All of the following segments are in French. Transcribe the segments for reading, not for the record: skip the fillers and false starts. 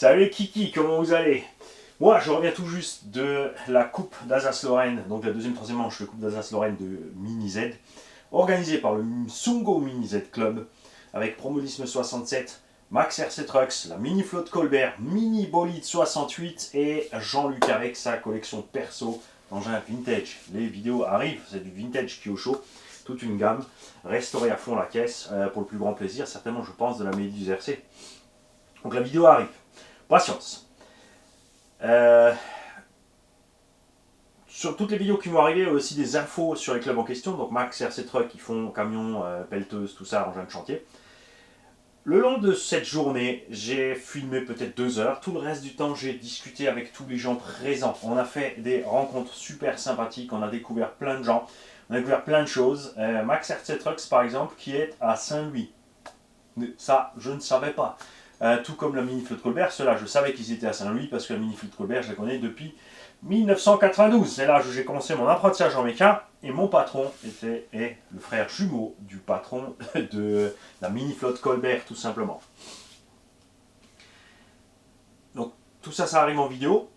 Salut les Kiki, comment vous allez? Moi, je reviens tout juste de la Coupe d'Alsace-Lorraine, donc la deuxième, troisième manche de Coupe d'Alsace-Lorraine de Mini Z, organisée par le Sungo Mini Z Club, avec Promodisme 67, Max RC Trucks, la Mini Flotte Colbert, Mini Bolide 68 et Jean-Luc avec sa collection perso d'engins vintage. Les vidéos arrivent, c'est du vintage Kyosho, toute une gamme, restaurée à fond la caisse, pour le plus grand plaisir, certainement je pense, de la Méduse RC. Donc la vidéo arrive. Patience. Sur toutes les vidéos qui vont arriver, il y a aussi des infos sur les clubs en question. Donc Max, RC Truck, qui font camions, pelleteuses, tout ça, engins de chantier. Le long de cette journée, j'ai filmé peut-être 2 heures. Tout le reste du temps, j'ai discuté avec tous les gens présents. On a fait des rencontres super sympathiques. On a découvert plein de gens. On a découvert plein de choses. Max RC Trucks, par exemple, qui est à Saint-Louis. Ça, je ne savais pas. Tout comme la Mini Flotte Colbert, ceux-là, je savais qu'ils étaient à Saint-Louis parce que la Mini Flotte Colbert, je la connais depuis 1992. C'est là que j'ai commencé mon apprentissage en méca et mon patron est le frère jumeau du patron de la Mini Flotte Colbert, tout simplement. Donc, tout ça, ça arrive en vidéo.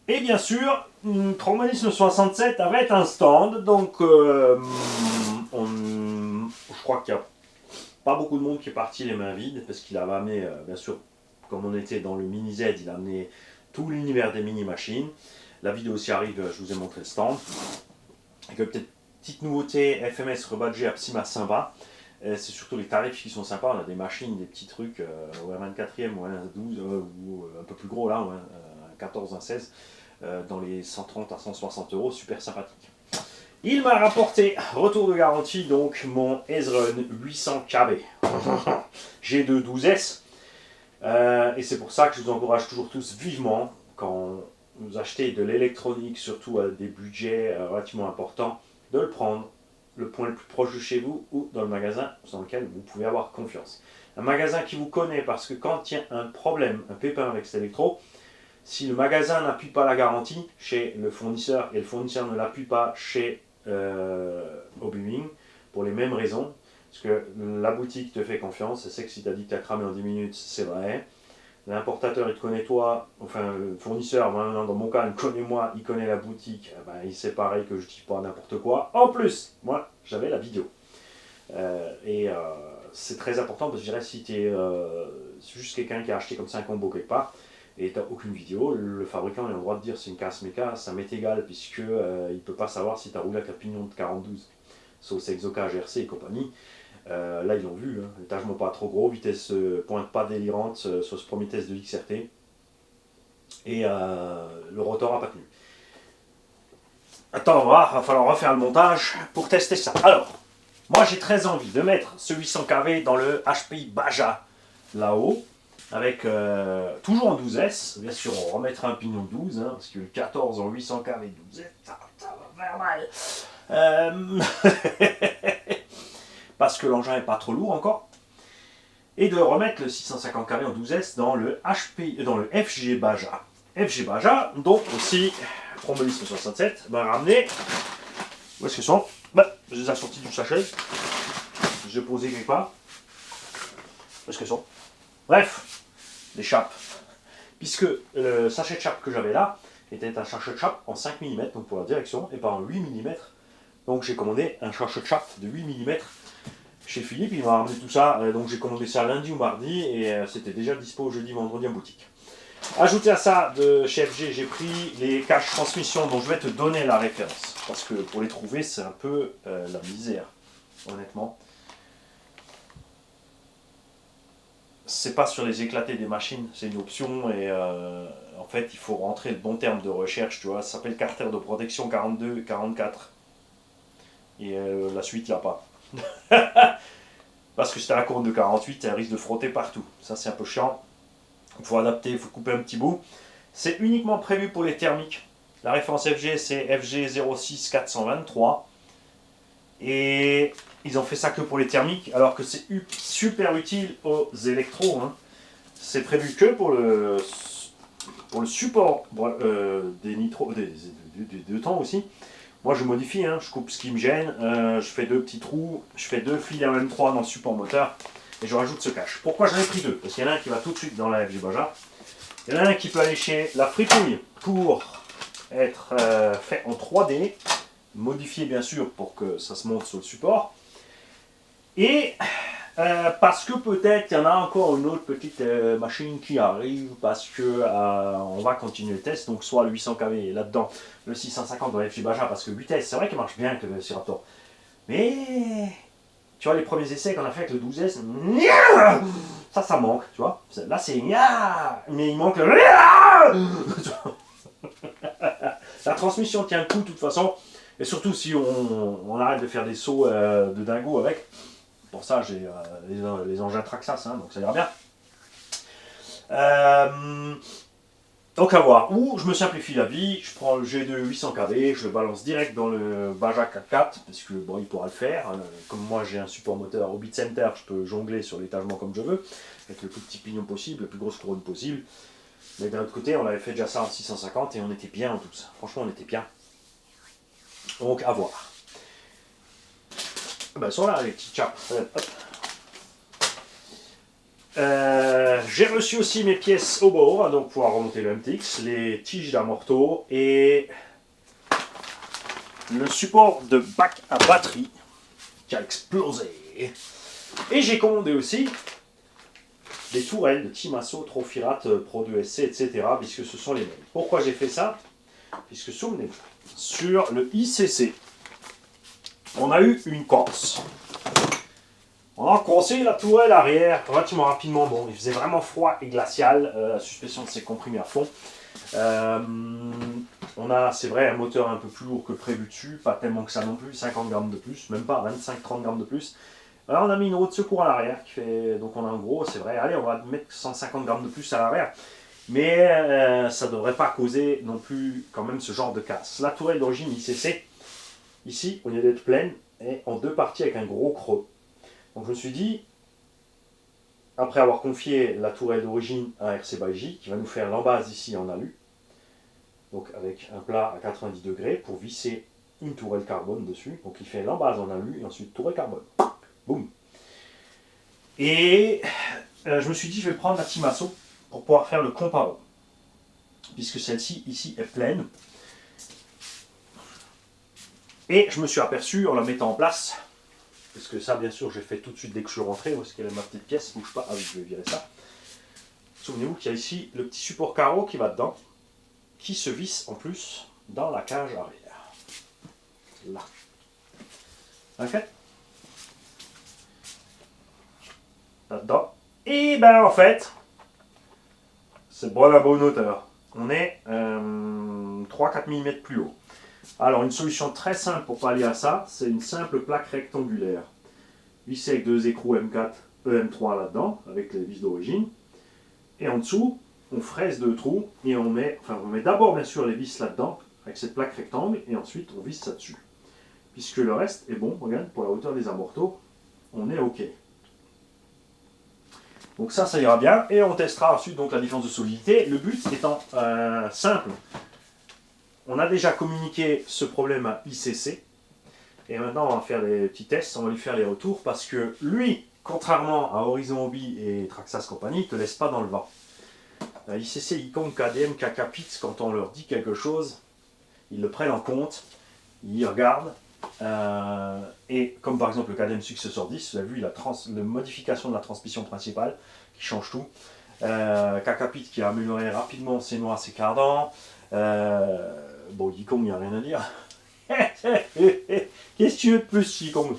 Et bien sûr, Promodisme 67 avait un stand, donc je crois qu'il y a pas beaucoup de monde qui est parti les mains vides, parce qu'il avait amené, bien sûr, comme on était dans le Mini Z, il a amené tout l'univers des mini-machines. La vidéo aussi arrive, je vous ai montré le stand. Et que peut-être petite nouveauté, FMS rebadgé à Psyma sympa. C'est surtout les tarifs qui sont sympas. On a des machines, des petits trucs, ou un 24e, ou un 12, ou un peu plus gros là, ou un 14, un 16, dans les 130 à 160 euros, super sympathique. Il m'a rapporté, retour de garantie, donc mon Ezrun 800 KB G2 12S. Et c'est pour ça que je vous encourage toujours tous vivement, quand vous achetez de l'électronique, surtout à des budgets relativement importants, de le prendre le point le plus proche de chez vous ou dans le magasin dans lequel vous pouvez avoir confiance. Un magasin qui vous connaît, parce que quand il y a un problème, un pépin avec cet électro, si le magasin n'appuie pas la garantie chez le fournisseur et le fournisseur ne l'appuie pas chez Obiwing, pour les mêmes raisons, parce que la boutique te fait confiance, elle sait que si tu as dit que tu as cramé en 10 minutes, c'est vrai. L'importateur, il te connaît toi, enfin le fournisseur, dans mon cas, il me connaît moi, il connaît la boutique, ben, il sait pareil que je dis pas n'importe quoi. En plus, moi, j'avais la vidéo. C'est très important, parce que je dirais, si tu es juste quelqu'un qui a acheté comme ça un combo quelque part, et tu n'as aucune vidéo, le fabricant a le droit de dire c'est une casse méca, ça m'est égal, puisque il ne peut pas savoir si tu as roulé avec un pignon de 42, sauf Sexoca, GRC et compagnie. Là ils l'ont vu, hein. L'étagement pas trop gros, vitesse pointe pas délirante sur ce premier test de XRT, et le rotor n'a pas tenu. Attends, va falloir refaire le montage pour tester ça. Alors, moi j'ai très envie de mettre ce 800 kV dans le HPI Baja là-haut, avec toujours en 12S, bien sûr on remettra un pignon 12, hein, parce que le 14 en 800 kV 12S, ça va faire mal. Parce que l'engin n'est pas trop lourd encore. Et de remettre le 650 kV en 12S dans le FG Baja. FG Baja, donc aussi, Promodisme 67, m'a ramené. Où est-ce qu'ils sont? Je les ai sortis du sachet. Je les ai posés quelque part. Où est-ce qu'ils sont? Bref, les chapes. Puisque le sachet de chape que j'avais là était un sachet de chape en 5 mm, donc pour la direction, et pas en 8 mm. Donc j'ai commandé un sachet de chape de 8 mm chez Philippe, il m'a ramené tout ça, donc j'ai commandé ça lundi ou mardi, et c'était déjà dispo jeudi, vendredi en boutique. Ajouté à ça, de chez FG, j'ai pris les caches transmission dont je vais te donner la référence, parce que pour les trouver, c'est un peu la misère, honnêtement. C'est pas sur les éclatés des machines, c'est une option, et en fait, il faut rentrer le bon terme de recherche, tu vois, ça s'appelle carter de protection 42, 44, et la suite, là, pas. Parce que c'est à la courbe de 48, elle risque de frotter partout. Ça, c'est un peu chiant. Il faut adapter, il faut couper un petit bout. C'est uniquement prévu pour les thermiques. La référence FG, c'est FG 06423. Et ils ont fait ça que pour les thermiques, alors que c'est super utile aux électros. Hein. C'est prévu que pour le support des nitros, des deux temps aussi. Moi je modifie, hein, je coupe ce qui me gêne, je fais 2 petits trous, je fais 2 fils M3 dans le support moteur, et je rajoute ce cache. Pourquoi j'en ai pris deux? Parce qu'il y en a un qui va tout de suite dans la FJ Baja. Il y en a un qui peut aller chez la fripouille pour être fait en 3D, modifié bien sûr pour que ça se monte sur le support. Et parce que peut-être il y en a encore une autre petite machine qui arrive, parce que on va continuer le test, donc soit le 800 kV là-dedans, le 650 dans la FJ Baja, parce que 8S, c'est vrai qu'il marche bien avec le Velociraptor. Mais tu vois, les premiers essais qu'on a fait avec le 12S, ça manque, tu vois. Là, c'est mais il manque le. La transmission tient le coup de toute façon, et surtout si on arrête de faire des sauts de dingo avec. Pour ça, j'ai les engins Traxxas, hein, donc ça ira bien. Donc à voir. Ou je me simplifie la vie, je prends le G2 800 kV, je le balance direct dans le Baja 4x4, parce que bon, il pourra le faire. Comme moi j'ai un support moteur au Beat Center, je peux jongler sur l'étagement comme je veux, avec le plus petit pignon possible, la plus grosse couronne possible. Mais d'un autre côté, on avait fait déjà ça en 650 et on était bien en tout ça. Franchement, on était bien. Donc à voir. Ben, sont là les petits chats. J'ai reçu aussi mes pièces au bord, donc pouvoir remonter le MTX, les tiges d'amorto et le support de bac à batterie qui a explosé. Et j'ai commandé aussi des tourelles de Timasso, Trofirat, Pro 2SC, etc. puisque ce sont les mêmes. Pourquoi j'ai fait ça? Puisque souvenez-vous, sur le ICC, on a eu une course. On a coincé la tourelle arrière relativement rapidement. Bon, il faisait vraiment froid et glacial. La suspension s'est comprimée à fond. On a, c'est vrai, un moteur un peu plus lourd que prévu dessus. Pas tellement que ça non plus. 50 grammes de plus. Même pas 25-30 grammes de plus. Alors, on a mis une roue de secours à l'arrière. Qui fait, donc on a en gros, c'est vrai, allez, on va mettre 150 grammes de plus à l'arrière. Mais ça ne devrait pas causer non plus quand même ce genre de casse. La tourelle d'origine ICC, ici, au lieu d'être pleine, est en deux parties avec un gros creux. Donc je me suis dit, après avoir confié la tourelle d'origine à RC by J, qui va nous faire l'embase ici en alu, donc avec un plat à 90 degrés pour visser une tourelle carbone dessus. Donc il fait l'embase en alu et ensuite tourelle carbone. Boum. Et je me suis dit, je vais prendre la Timasso pour pouvoir faire le comparo. Puisque celle-ci, ici, est pleine. Et je me suis aperçu en la mettant en place, parce que ça, bien sûr, j'ai fait tout de suite dès que je suis rentré, parce qu'elle est ma petite pièce, bouge pas, ah oui, je vais virer ça. Souvenez-vous qu'il y a ici le petit support carreau qui va dedans, qui se visse en plus dans la cage arrière. Là. Ok. Là-dedans. Et ben en fait, c'est bon à bonne hauteur. On est 3-4 mm plus haut. Alors une solution très simple pour pallier à ça, c'est une simple plaque rectangulaire. Vissée avec deux écrous M4, EM3 là-dedans, avec les vis d'origine. Et en dessous, on fraise deux trous et on met d'abord bien sûr les vis là-dedans, avec cette plaque rectangle, et ensuite on visse ça dessus. Puisque le reste est bon, regarde, pour la hauteur des amortos, on est OK. Donc ça ira bien, et on testera ensuite donc la différence de solidité. Le but étant simple. On a déjà communiqué ce problème à ICC, et maintenant on va faire des petits tests, on va lui faire les retours, parce que lui, contrairement à Horizon Hobby et Traxxas Company, il ne te laisse pas dans le vent. ICC, Icon, KDM, KKPITS, quand on leur dit quelque chose, ils le prennent en compte, ils regardent, et comme par exemple le KDM Successor 10, vous avez vu la modification de la transmission principale qui change tout. KKPITS qui a amélioré rapidement ses noix, ses cardans. Bon, Yikong, il n'y a rien à dire. Qu'est-ce que tu veux de plus, Yikong?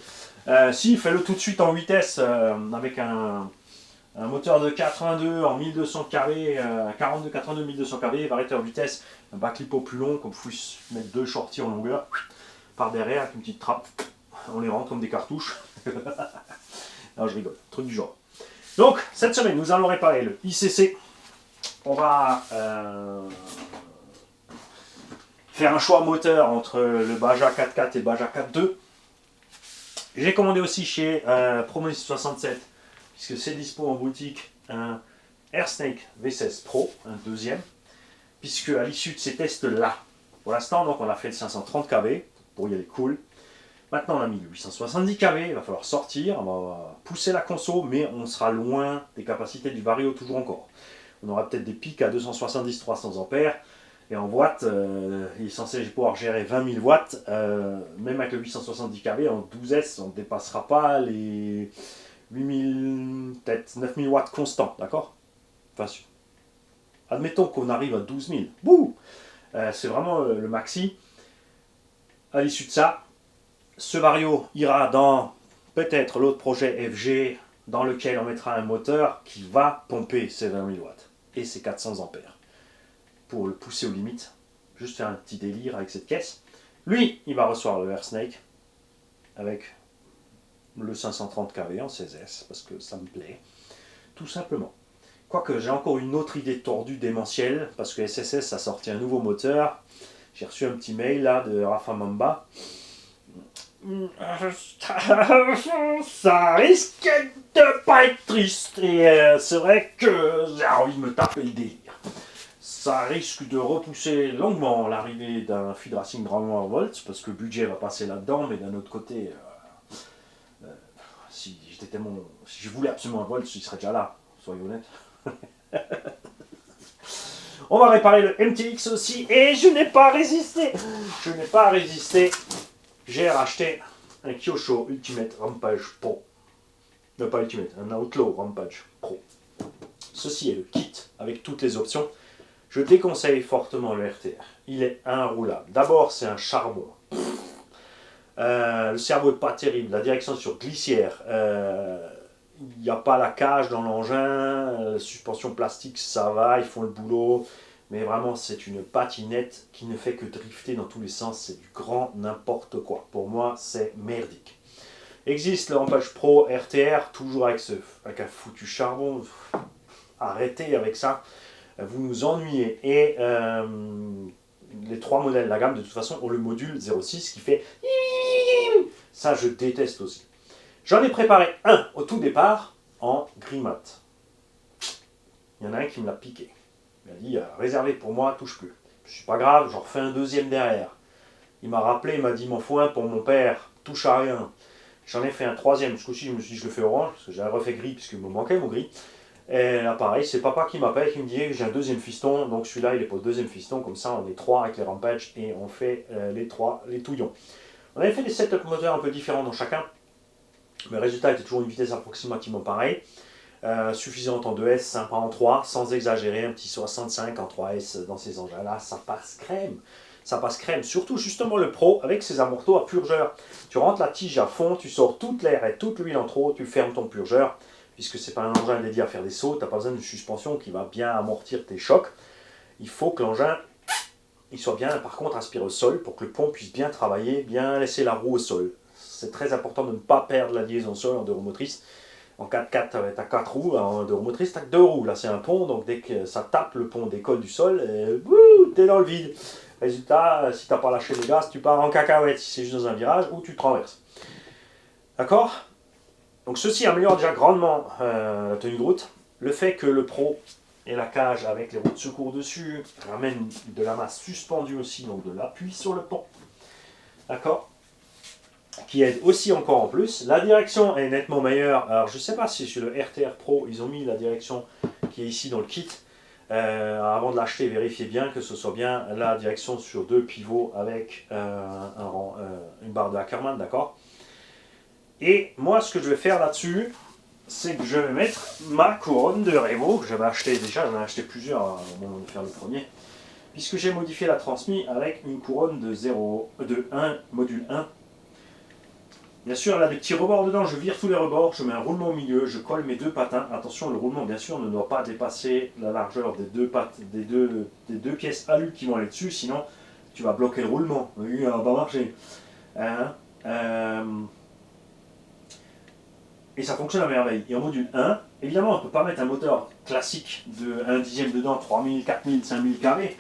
Si, fais-le tout de suite en vitesse avec un moteur de 82 en 1200 kV, 42-82 1200 kV, variateur vitesse, un backlipo plus long, qu'on puisse mettre deux shorties en longueur, par derrière avec une petite trappe, on les rentre comme des cartouches. Non, je rigole, truc du genre. Donc, cette semaine, nous allons réparer le ICC. On va faire un choix moteur entre le Baja 4x4 et Baja 4.2. J'ai commandé aussi chez Promolis 67, puisque c'est dispo en boutique, un Airsnake V16 Pro, un deuxième, puisque à l'issue de ces tests-là, pour l'instant, donc on a fait le 530 kV, pour y aller cool, Maintenant, on a mis le 870 kV, il va falloir sortir, on va pousser la conso, mais on sera loin des capacités du Vario toujours encore. On aura peut-être des pics à 270-300 ampères, et en watts, il est censé pouvoir gérer 20 000 watts, même avec le 870 kV, en 12S, on ne dépassera pas les 8000, peut-être 9000 watts constants, d'accord? Enfin, admettons qu'on arrive à 12 000, bouh, c'est vraiment le maxi. À l'issue de ça, ce Vario ira dans peut-être l'autre projet FG dans lequel on mettra un moteur qui va pomper ces 20 000 watts et ces 400 ampères pour le pousser aux limites. Juste faire un petit délire avec cette caisse. Lui, il va recevoir le AirSnake avec le 530 kV en 16S parce que ça me plaît, tout simplement. Quoique j'ai encore une autre idée tordue démentielle parce que SSS a sorti un nouveau moteur. J'ai reçu un petit mail là de Rafa Mamba. Ça risque de pas être triste et c'est vrai que j'ai envie de me taper le délire. Ça risque de repousser longuement l'arrivée d'un feed racing Dragon Volt parce que le budget va passer là-dedans, mais d'un autre côté, si je voulais absolument un Volt, il serait déjà là, soyons honnêtes. On va réparer le MTX aussi et je n'ai pas résisté. J'ai racheté un Kyosho Ultimate Rampage Pro. Non, pas Ultimate, un Outlaw Rampage Pro. Ceci est le kit avec toutes les options. Je déconseille fortement le RTR. Il est inroulable. D'abord, c'est un charbon. Le cerveau n'est pas terrible. La direction sur glissière. Il n'y a pas la cage dans l'engin. La suspension plastique, ça va. Ils font le boulot. Mais vraiment, c'est une patinette qui ne fait que drifter dans tous les sens. C'est du grand n'importe quoi. Pour moi, c'est merdique. Existe le Rampage Pro RTR, toujours avec un foutu charbon. Arrêtez avec ça. Vous nous ennuyez. Et les trois modèles de la gamme, de toute façon, ont le module 06 qui fait... Ça, je déteste aussi. J'en ai préparé un au tout départ en gris mat. Il y en a un qui me l'a piqué. Il m'a dit, réservé pour moi, touche plus. Je suis pas grave, j'en refais un deuxième derrière. Il m'a rappelé, il m'a dit, m'en faut un pour mon père, touche à rien. J'en ai fait un troisième, ce coup-ci, je me suis dit, je le fais orange, parce que j'ai refait gris, puisqu'il me manquait mon gris. Et là, pareil, c'est papa qui m'appelle, qui me dit que j'ai un deuxième fiston, donc celui-là, il est pour le deuxième fiston, comme ça, on est trois avec les Rampage, et on fait les touillons. On avait fait des setups moteurs un peu différents dans chacun, mais le résultat était toujours une vitesse approximativement pareille. Suffisante en 2S, sympa en 3, sans exagérer, un petit 65 en 3S dans ces engins-là, ça passe crème. Ça passe crème, surtout justement le Pro avec ses amortos à purgeur. Tu rentres la tige à fond, tu sors toute l'air et toute l'huile en trop, tu fermes ton purgeur, puisque c'est pas un engin dédié à faire des sauts, tu n'as pas besoin d'une suspension qui va bien amortir tes chocs. Il faut que l'engin il soit bien par contre aspiré au sol pour que le pont puisse bien travailler, bien laisser la roue au sol. C'est très important de ne pas perdre la liaison sol en deux roues motrices. En 4x4, tu as 4 roues, en deux roues motrices, tu as 2 roues. Là, c'est un pont, donc dès que ça tape, le pont décolle du sol, et tu es dans le vide. Résultat, si tu n'as pas lâché les gaz, tu pars en cacahuète si c'est juste dans un virage ou tu te renverses. D'accord? Donc ceci améliore déjà grandement la tenue de route. Le fait que le Pro ait la cage avec les roues de secours dessus ramène de la masse suspendue aussi, donc de l'appui sur le pont. D'accord? Qui aide aussi encore en plus. La direction est nettement meilleure. Alors je ne sais pas si sur le RTR Pro ils ont mis la direction qui est ici dans le kit. Avant de l'acheter, vérifiez bien que ce soit bien la direction sur deux pivots avec une barre de Ackermann, d'accord? Et moi ce que je vais faire là-dessus, c'est que je vais mettre ma couronne de Revo, que j'avais acheté déjà, j'en ai acheté plusieurs au moment de faire le premier, puisque j'ai modifié la transmise avec une couronne de 1, module 1. Bien sûr, elle a des petits rebords dedans, je vire tous les rebords, je mets un roulement au milieu, je colle mes deux patins. Attention, le roulement, bien sûr, ne doit pas dépasser la largeur des deux pièces alu qui vont aller dessus, sinon tu vas bloquer le roulement. Oui, ça va pas marcher. Hein, et ça fonctionne à merveille. Et en module 1, évidemment, on ne peut pas mettre un moteur classique de 1 dixième dedans, 3000, 4000, 5000 kV.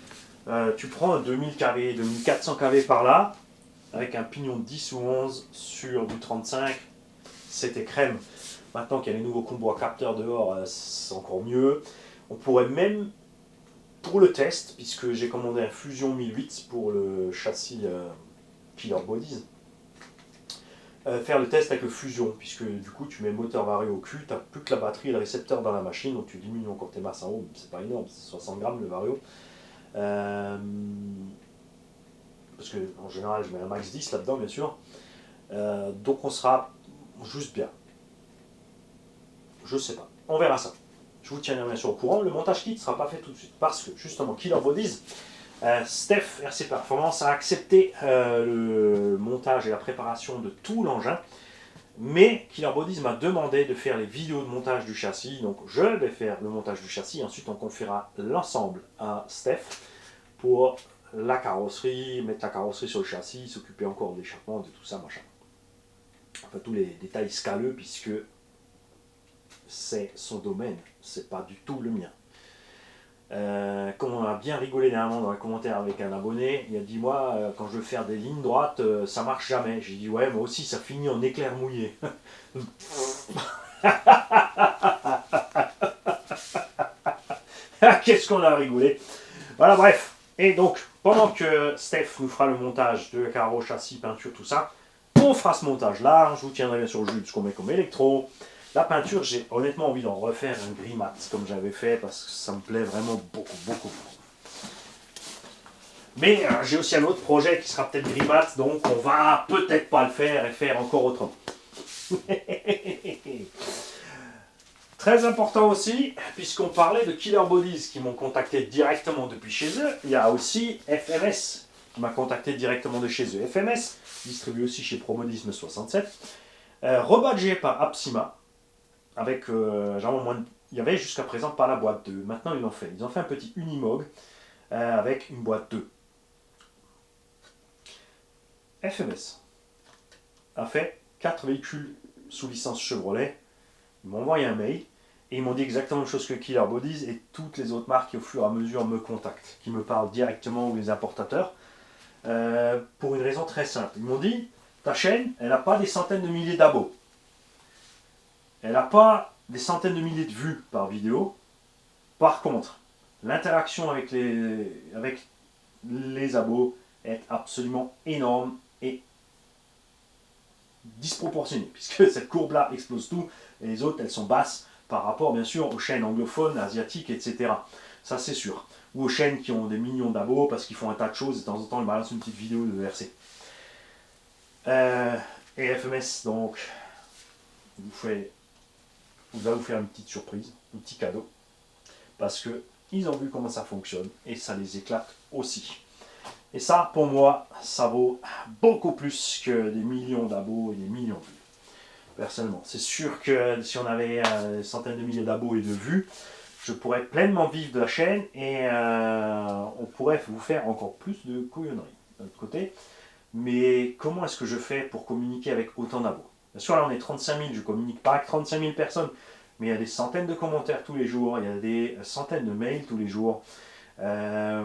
Tu prends un 2000 kV, 2400 kV par là, avec un pignon de 10 ou 11 sur du 35, c'était crème. Maintenant qu'il y a les nouveaux combos à capteurs dehors, c'est encore mieux. On pourrait même, pour le test, puisque j'ai commandé un Fusion 1008 pour le châssis Killer Bodies, faire le test avec le Fusion, puisque du coup tu mets le moteur vario au cul, tu n'as plus que la batterie et le récepteur dans la machine, donc tu diminues encore tes masses en haut, c'est pas énorme, c'est 60 grammes le vario. Parce que en général je mets un max 10 là-dedans bien sûr. Donc on sera juste bien. Je sais pas. On verra ça. Je vous tiendrai bien sûr au courant. Le montage kit ne sera pas fait tout de suite parce que justement Killer Bodies, Steph RC Performance a accepté le montage et la préparation de tout l'engin. Mais Killer Bodies m'a demandé de faire les vidéos de montage du châssis. Donc je vais faire le montage du châssis. Ensuite on confiera l'ensemble à Steph pour la carrosserie, mettre la carrosserie sur le châssis, s'occuper encore d'échappement, de tout ça, machin. Enfin tous les détails scaleux puisque c'est son domaine, c'est pas du tout le mien. Comme on a bien rigolé dernièrement dans les commentaires avec un abonné, il a dit moi quand je veux faire des lignes droites ça marche jamais. J'ai dit ouais moi aussi ça finit en éclair mouillé. Qu'est-ce qu'on a rigolé. Voilà bref. Et donc pendant que Steph nous fera le montage de carreaux, châssis, peinture, tout ça, on fera ce montage là, je vous tiendrai bien sur le jus de ce qu'on met comme électro. La peinture, j'ai honnêtement envie d'en refaire un gris mat comme j'avais fait parce que ça me plaît vraiment beaucoup. Mais j'ai aussi un autre projet qui sera peut-être gris mat, donc on va peut-être pas le faire et faire encore autrement. Très important aussi, puisqu'on parlait de Killer Bodies qui m'ont contacté directement depuis chez eux, il y a aussi FMS qui m'a contacté directement de chez eux. FMS, distribué aussi chez Promodisme 67, rebadgé par Apsima, avec genre moins de... Il y avait jusqu'à présent pas la boîte 2. Maintenant ils l'ont fait. Ils ont fait un petit Unimog avec une boîte 2. FMS a fait 4 véhicules sous licence Chevrolet. Ils m'ont envoyé un mail et ils m'ont dit exactement la même chose que Killer Bodies et toutes les autres marques qui au fur et à mesure me contactent, qui me parlent directement ou les importateurs, pour une raison très simple. Ils m'ont dit ta chaîne, elle n'a pas des centaines de milliers d'abos. Elle n'a pas des centaines de milliers de vues par vidéo. Par contre, l'interaction avec les abos est absolument énorme et disproportionnée, puisque cette courbe-là explose tout, et les autres, elles sont basses par rapport, bien sûr, aux chaînes anglophones, asiatiques, etc. Ça, c'est sûr. Ou aux chaînes qui ont des millions d'abos, parce qu'ils font un tas de choses, et de temps en temps, ils balancent une petite vidéo de VRC. Et FMS, donc, va vous faire une petite surprise, un petit cadeau, parce que ils ont vu comment ça fonctionne et ça les éclate aussi. Et ça, pour moi, ça vaut beaucoup plus que des millions d'abos et des millions de vues. Personnellement, c'est sûr que si on avait des centaines de milliers d'abos et de vues, je pourrais pleinement vivre de la chaîne et on pourrait vous faire encore plus de couillonneries de l'autre côté. Mais comment est-ce que je fais pour communiquer avec autant d'abos? Bien sûr, là on est 35 000, je ne communique pas avec 35 000 personnes, mais il y a des centaines de commentaires tous les jours, il y a des centaines de mails tous les jours. La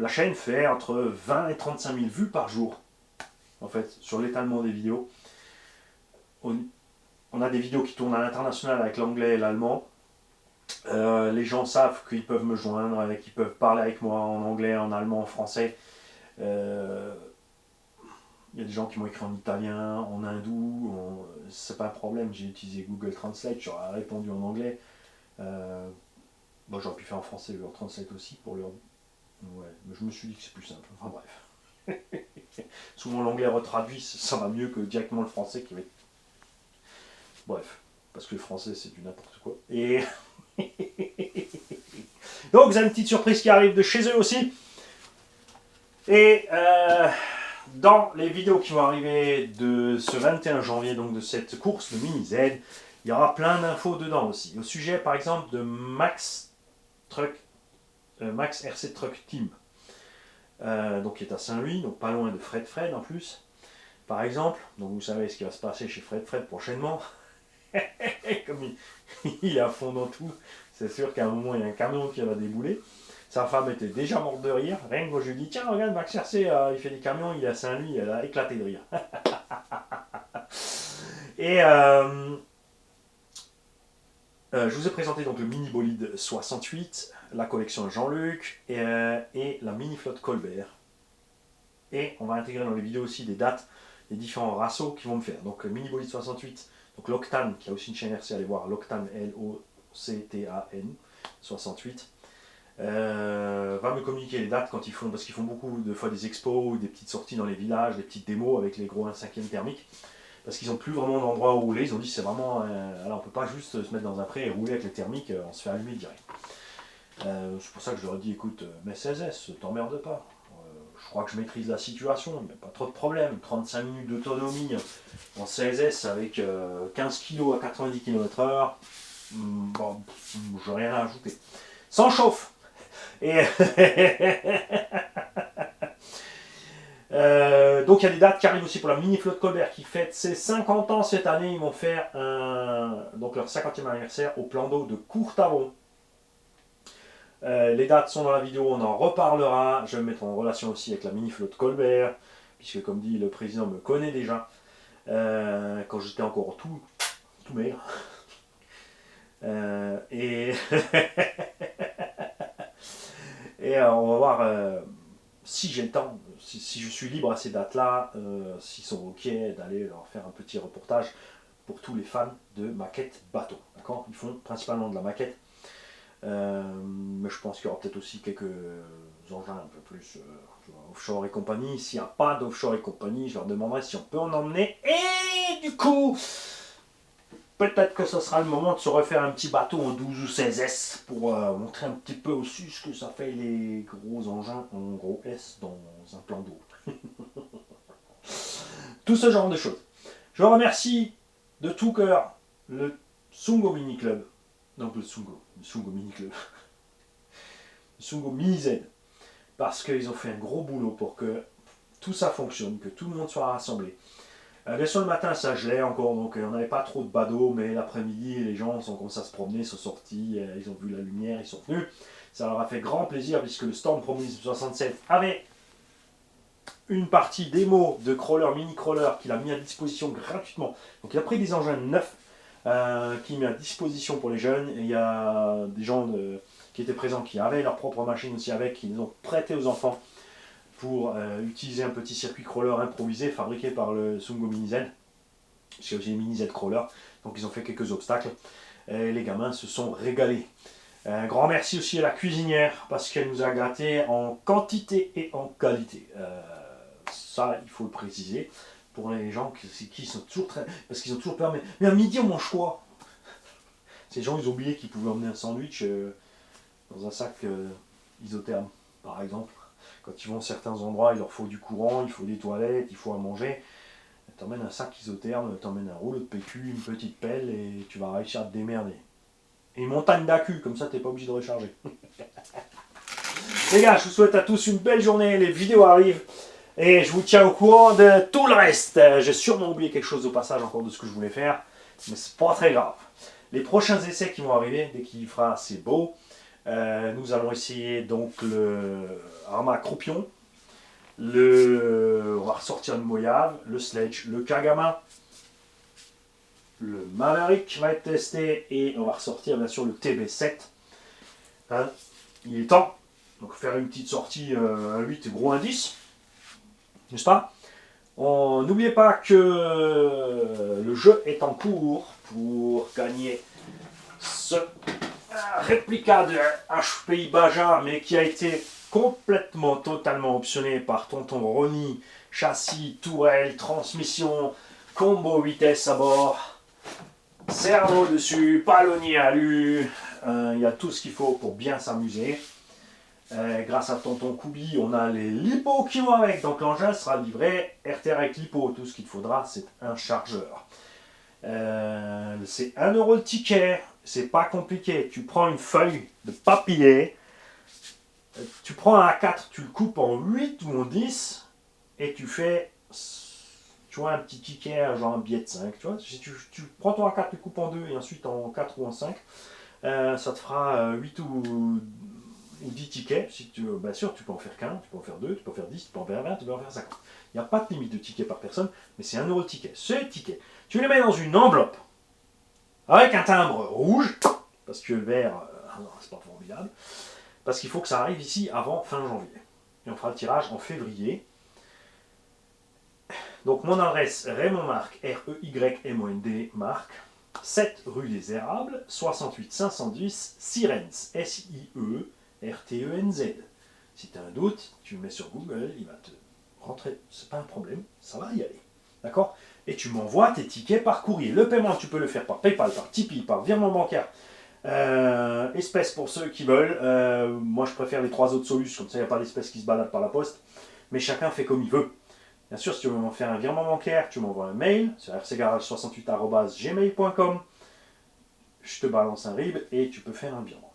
chaîne fait entre 20 et 35 000 vues par jour, en fait, sur l'étalement des vidéos. On a des vidéos qui tournent à l'international avec l'anglais et l'allemand. Les gens savent qu'ils peuvent me joindre, qu'ils peuvent parler avec moi en anglais, en allemand, en français. Il y a des gens qui m'ont écrit en italien, en hindou, c'est pas un problème, j'ai utilisé Google Translate, j'aurais répondu en anglais. Bon, j'aurais pu faire en français Google Translate aussi pour leur... Ouais, mais je me suis dit que c'est plus simple, enfin bref. Souvent l'anglais retraduit, ça va mieux que directement le français qui va être... Bref, parce que le français c'est du n'importe quoi. Et... Donc vous avez une petite surprise qui arrive de chez eux aussi. Et dans les vidéos qui vont arriver de ce 21 janvier, donc de cette course de Mini Z, il y aura plein d'infos dedans aussi. Au sujet par exemple de Max RC Truck Team, donc qui est à Saint-Louis, donc pas loin de Fred en plus. Par exemple, donc vous savez ce qui va se passer chez Fred prochainement. Comme il est à fond dans tout, c'est sûr qu'à un moment il y a un camion qui va débouler. Sa femme était déjà morte de rire. Rien que quand je lui dis tiens regarde Max RC, il fait des camions, il est à Saint-Louis, elle a éclaté de rire. Et je vous ai présenté donc le mini bolide 68, la collection Jean-Luc et la mini flotte Colbert. Et on va intégrer dans les vidéos aussi des dates les différents rassos qu'ils vont me faire. Donc le Mini Bolide 68, donc l'Octane, qui a aussi une chaîne RC, allez voir l'Octane L-O-C-T-A-N 68. Va me communiquer les dates quand ils font, parce qu'ils font beaucoup de fois des expos ou des petites sorties dans les villages, des petites démos avec les gros 1/5e thermiques, parce qu'ils n'ont plus vraiment d'endroit où rouler. Ils ont dit c'est vraiment, alors on peut pas juste se mettre dans un pré et rouler avec les thermiques, on se fait allumer direct. C'est pour ça que je leur ai dit écoute, mets 16S, t'emmerde pas. Je crois que je maîtrise la situation, il n'y a pas trop de problème. 35 minutes d'autonomie en 16S avec 15 kg à 90 km/h, bon, je n'ai rien à ajouter. Sans chauffe. Et donc il y a des dates qui arrivent aussi pour la mini flotte Colbert qui fête ses 50 ans cette année. Ils vont faire donc leur 50e anniversaire au plan d'eau de Courtavon. Les dates sont dans la vidéo, on en reparlera. Je vais me mettre en relation aussi avec la mini flotte Colbert, puisque comme dit le président me connaît déjà quand j'étais encore tout maigre. Et et on va voir si j'ai le temps, si je suis libre à ces dates-là, s'ils sont ok d'aller leur faire un petit reportage pour tous les fans de maquettes bateaux. D'accord, ils font principalement de la maquette, mais je pense qu'il y aura peut-être aussi quelques engins un peu plus offshore et compagnie. S'il n'y a pas d'offshore et compagnie, je leur demanderai si on peut en emmener. Et du coup, peut-être que ce sera le moment de se refaire un petit bateau en 12 ou 16S pour montrer un petit peu aussi ce que ça fait les gros engins en gros S dans un plan d'eau. Tout ce genre de choses. Je remercie de tout cœur le Sungo Mini Club. Non, le Sungo Mini Club. Le Sungo Mini Z. Parce qu'ils ont fait un gros boulot pour que tout ça fonctionne, que tout le monde soit rassemblé. Bien sûr, le matin, ça gelait encore, donc on n'avait pas trop de badauds, mais l'après-midi, les gens sont commencé à se promener, sont sortis, ils ont vu la lumière, ils sont venus. Ça leur a fait grand plaisir, puisque le Storm Promise 67 avait une partie démo de crawler, mini crawler, qu'il a mis à disposition gratuitement. Donc il a pris des engins neufs, qu'il met à disposition pour les jeunes, et il y a des gens qui étaient présents, qui avaient leur propre machine aussi avec, qui les ont prêtés aux enfants, pour utiliser un petit circuit crawler improvisé fabriqué par le Sungo Mini Z. C'est aussi les Mini Z Crawler, donc ils ont fait quelques obstacles et les gamins se sont régalés. Un grand merci aussi à la cuisinière parce qu'elle nous a gâtés en quantité et en qualité. Ça, il faut le préciser pour les gens qui sont toujours très. Parce qu'ils ont toujours peur, mais à midi on mange quoi? Ces gens, ils ont oublié qu'ils pouvaient emmener un sandwich dans un sac isotherme, par exemple. Quand ils vont à certains endroits, il leur faut du courant, il faut des toilettes, il faut à manger. T'emmènes un sac isotherme, t'emmènes un rouleau de PQ, une petite pelle et tu vas réussir à te démerder. Et une montagne d'accu, comme ça t'es pas obligé de recharger. Les gars, je vous souhaite à tous une belle journée, les vidéos arrivent et je vous tiens au courant de tout le reste. J'ai sûrement oublié quelque chose au passage encore de ce que je voulais faire, mais c'est pas très grave. Les prochains essais qui vont arriver, dès qu'il fera assez beau, nous allons essayer donc le Arma Croupion, on va ressortir le Moyave, le Sledge, le Kagama, le Maverick va être testé et on va ressortir bien sûr le TB7. Hein, il est temps, donc faire une petite sortie, un 8 gros indice, n'est-ce pas? N'oubliez pas que le jeu est en cours pour gagner ce réplica de HPI Baja, mais qui a été complètement, totalement optionné par Tonton Ronnie. Châssis, tourelle, transmission, combo vitesse à bord, cerveau dessus, palonnier alu. Il y a tout ce qu'il faut pour bien s'amuser. Grâce à Tonton Koubi, on a les lipos qui vont avec. Donc l'engin sera livré RTR avec lipo. Tout ce qu'il faudra, c'est un chargeur. C'est 1 € le ticket. C'est pas compliqué. Tu prends une feuille de papier, tu prends un A4, tu le coupes en 8 ou en 10 et tu fais, tu vois, un petit ticket, genre un billet de 5. Tu vois, si tu prends ton A4, tu le coupes en 2 et ensuite en 4 ou en 5, ça te fera 8 ou 10 tickets. Si tu veux, bien sûr, tu peux en faire 15, tu peux en faire 2, tu peux en faire 10, tu peux en faire 20, tu peux en faire 50. Il n'y a pas de limite de tickets par personne, mais c'est 1 € le ticket. Ce ticket, tu les mets dans une enveloppe avec un timbre rouge, parce que le vert, c'est pas formidable, parce qu'il faut que ça arrive ici avant fin janvier. Et on fera le tirage en février. Donc mon adresse Raymond Marc, R-E-Y-M-O-N-D, Marc, 7 rue des Érables, 68 510, Sirens, S-I-E-R-T-E-N-Z. Si tu as un doute, tu le mets sur Google, il va te rentrer, c'est pas un problème, ça va y aller. D'accord? Et tu m'envoies tes tickets par courrier. Le paiement, tu peux le faire par PayPal, par Tipeee, par virement bancaire, espèces pour ceux qui veulent. Moi, je préfère les 3 autres solutions, comme ça, il n'y a pas d'espèces qui se baladent par la poste. Mais chacun fait comme il veut. Bien sûr, si tu veux m'en faire un virement bancaire, tu m'envoies un mail sur rcgarage68@gmail.com. Je te balance un RIB et tu peux faire un virement.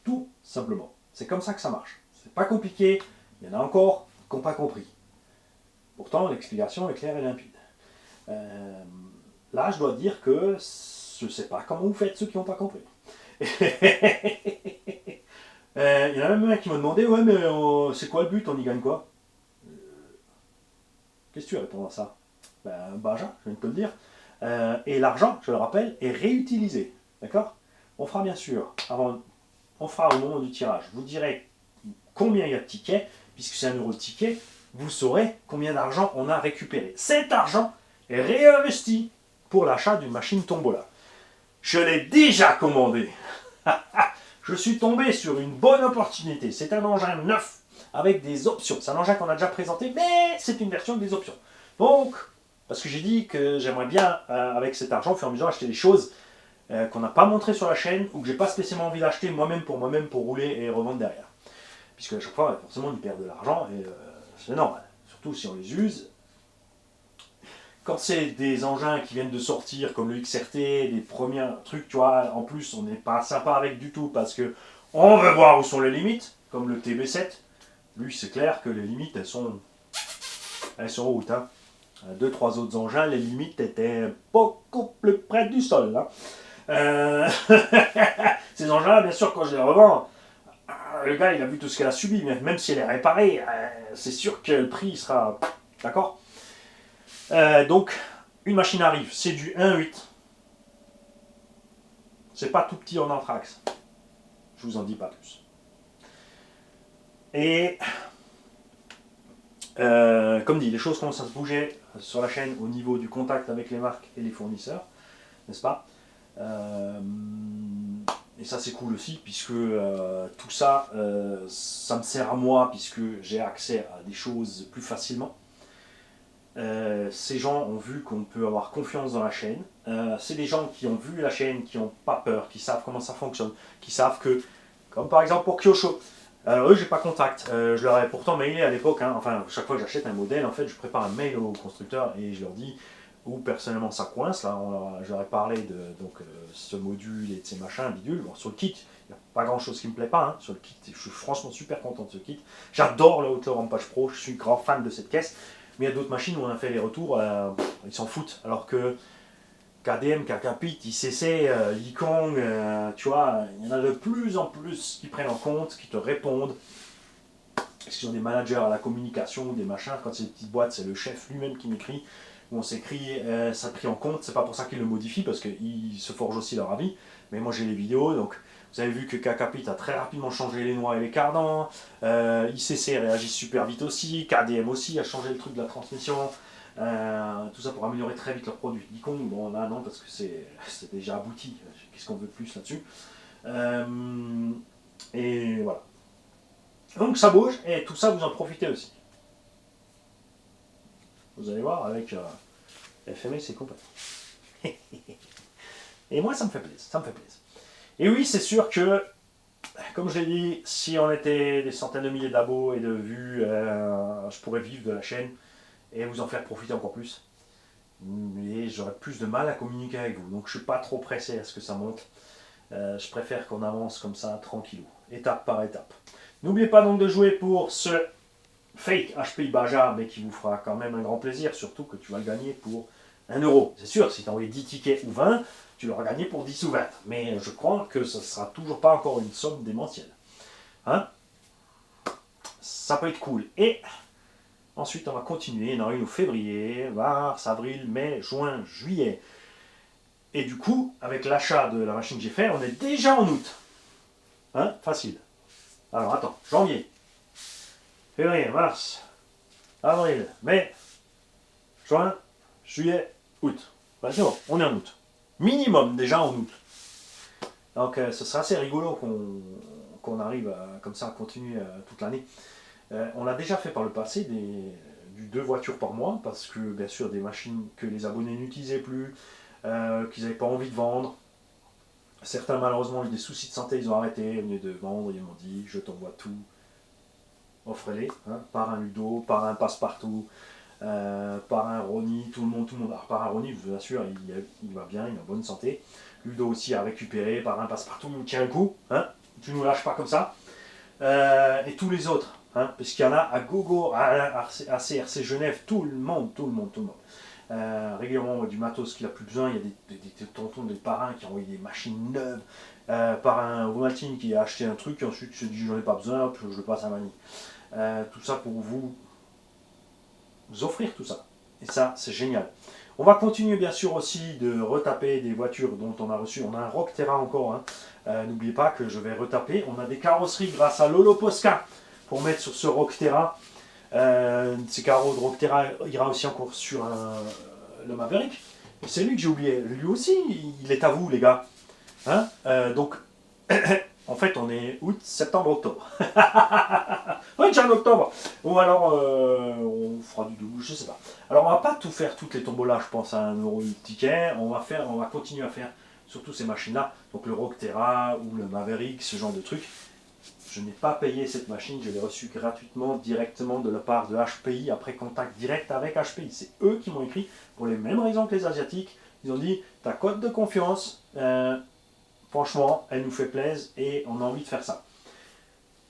Tout simplement. C'est comme ça que ça marche. C'est pas compliqué. Il y en a encore qui n'ont pas compris. Pourtant, l'explication est claire et limpide. Là, je dois dire que je ne sais pas comment vous faites ceux qui n'ont pas compris. Il y en a même un qui m'a demandé, ouais, mais c'est quoi le but, on y gagne quoi? Qu'est-ce que tu réponds à ça? Baja, je viens de te le dire. Et l'argent, je le rappelle, est réutilisé. D'accord? On fera bien sûr, on fera au moment du tirage, je vous dirai combien il y a de tickets, puisque c'est 1 euro de ticket, vous saurez combien d'argent on a récupéré. Cet argent est réinvesti pour l'achat d'une machine Tombola. Je l'ai déjà commandé. Je suis tombé sur une bonne opportunité. C'est un engin neuf avec des options. C'est un engin qu'on a déjà présenté, mais c'est une version avec des options. Donc, parce que j'ai dit que j'aimerais bien, avec cet argent, au fur et à mesure, acheter des choses qu'on n'a pas montrées sur la chaîne ou que j'ai pas spécialement envie d'acheter moi-même pour rouler et revendre derrière. Puisque à chaque fois, forcément, on y perd de l'argent et c'est normal. Surtout si on les use. Quand c'est des engins qui viennent de sortir, comme le XRT, des premiers trucs, tu vois, en plus, on n'est pas sympa avec du tout parce que on veut voir où sont les limites, comme le TB7. Lui, c'est clair que les limites, elles sont hautes. Hein. 2-3 autres engins, les limites étaient beaucoup plus près du sol. Hein. Ces engins, bien sûr, quand je les revends, le gars, il a vu tout ce qu'elle a subi, même si elle est réparée, c'est sûr que le prix sera... D'accord? Donc, une machine arrive, c'est du 1.8. C'est pas tout petit en anthrax. Je vous en dis pas plus. Et comme dit, les choses commencent à se bouger sur la chaîne au niveau du contact avec les marques et les fournisseurs, n'est-ce pas? Et ça c'est cool aussi, puisque tout ça, ça me sert à moi, puisque j'ai accès à des choses plus facilement. Ces gens ont vu qu'on peut avoir confiance dans la chaîne. C'est des gens qui ont vu la chaîne, qui n'ont pas peur, qui savent comment ça fonctionne, qui savent que, comme par exemple pour Kyosho, eux j'ai pas contact. Je leur ai pourtant mailé à l'époque, hein, enfin chaque fois que j'achète un modèle, en fait je prépare un mail au constructeur et je leur dis où personnellement ça coince. Là, je leur ai parlé de ce module et de ces machins bidules. Bon, sur le kit, il n'y a pas grand chose qui me plaît pas. Hein. Sur le kit, je suis franchement super content de ce kit. J'adore le Outlaw Rampage Pro, je suis grand fan de cette caisse. Mais il y a d'autres machines où on a fait les retours, ils s'en foutent. Alors que KDM, Kakapit, ICC, Yikong, tu vois, il y en a de plus en plus qui prennent en compte, qui te répondent. S'ils ont des managers à la communication, des machins, quand c'est des petites boîtes, c'est le chef lui-même qui m'écrit. Où on s'écrit, ça pris en compte, c'est pas pour ça qu'ils le modifient, parce qu'ils se forgent aussi leur avis. Mais moi j'ai les vidéos, donc vous avez vu que Kakapit a très rapidement changé les noix et les cardans. ICC réagit super vite aussi. KDM aussi a changé le truc de la transmission. Tout ça pour améliorer très vite leurs produits. Nikon, bon là non, parce que c'est déjà abouti. Qu'est-ce qu'on veut de plus là-dessus? Et voilà. Donc ça bouge, et tout ça vous en profitez aussi. Vous allez voir, avec FME, c'est complètement. Et moi, ça me fait plaisir, ça me fait plaisir. Et oui, c'est sûr que, comme je l'ai dit, si on était des centaines de milliers d'abos et de vues, je pourrais vivre de la chaîne et vous en faire profiter encore plus. Mais j'aurais plus de mal à communiquer avec vous. Donc je ne suis pas trop pressé à ce que ça monte. Je préfère qu'on avance comme ça, tranquillou, étape par étape. N'oubliez pas donc de jouer pour ce fake HPI Baja, mais qui vous fera quand même un grand plaisir, surtout que tu vas le gagner pour 1 euro. C'est sûr, si tu as envoyé 10 tickets ou 20, tu l'auras gagné pour 10 ou 20. Mais je crois que ce ne sera toujours pas encore une somme démentielle. Hein? Ça peut être cool. Et ensuite, on va continuer. On aura une au février, mars, avril, mai, juin, juillet. Et du coup, avec l'achat de la machine que j'ai fait, on est déjà en août. Hein? Facile. Alors attends, janvier, février, mars, avril, mai, juin, juillet, août. Ben, c'est bon, on est en août. Minimum déjà en août. Donc ce sera assez rigolo qu'on arrive comme ça à continuer toute l'année. On a déjà fait par le passé du 2 voitures par mois, parce que bien sûr des machines que les abonnés n'utilisaient plus, qu'ils n'avaient pas envie de vendre. Certains malheureusement ont eu des soucis de santé, ils ont arrêté, au lieu de vendre, ils m'ont dit je t'envoie tout, offrez-les, hein, par un Ludo, par un Passepartout, par un Ronnie, tout le monde. Alors, par un Ronnie, je vous assure, il va bien, il est en bonne santé. Ludo aussi à récupérer, par un Passepartout, il nous tient le coup, hein, tu ne nous lâches pas comme ça. Et tous les autres, hein, parce qu'il y en a à Gogo, à CRC Genève, tout le monde. Régulièrement du matos qu'il a plus besoin, il y a des tontons, des parrains qui ont envoyé des machines neuves, par un Vomaltine qui a acheté un truc et ensuite se dit j'en ai pas besoin, hop, je le passe à Mani. Tout ça pour vous offrir tout ça. Et ça, c'est génial. On va continuer bien sûr aussi de retaper des voitures dont on a reçu. On a un Rock Terra encore. Hein. N'oubliez pas que je vais retaper. On a des carrosseries grâce à Lolo Posca pour mettre sur ce Rock Terra. Ces carreaux de Rock Terra ira aussi encore sur le Maverick. C'est lui que j'ai oublié. Lui aussi, il est à vous les gars. Hein, donc, en fait, on est août, septembre, octobre. Oui, déjà en octobre. Ou alors, on fera du double, je sais pas. Alors, on va pas tout faire, toutes les tombolas, je pense, à 1 € le ticket. On va continuer à faire surtout ces machines-là. Donc, le Rock Terra ou le Maverick, ce genre de trucs. Je n'ai pas payé cette machine, je l'ai reçue gratuitement, directement de la part de HPI, après contact direct avec HPI. C'est eux qui m'ont écrit, pour les mêmes raisons que les Asiatiques. Ils ont dit, ta cote de confiance, franchement, elle nous fait plaisir et on a envie de faire ça.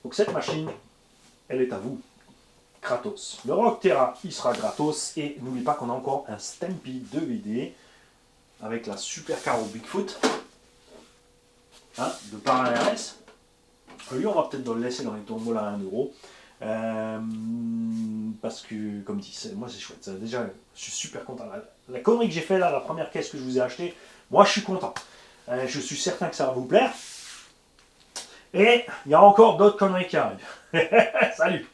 Donc cette machine, elle est à vous, gratos. Le Rock Terra, il sera gratos. Et n'oublie pas qu'on a encore un Stampy 2VD avec la super carreau Bigfoot, hein, de par un RS. Lui, on va peut-être le laisser dans les tombolas à 1 €. Parce que, comme dit, moi c'est chouette. Déjà, je suis super content. La connerie que j'ai fait là, la première caisse que je vous ai achetée, moi je suis content. Je suis certain que ça va vous plaire. Et il y a encore d'autres conneries qui arrivent. Salut!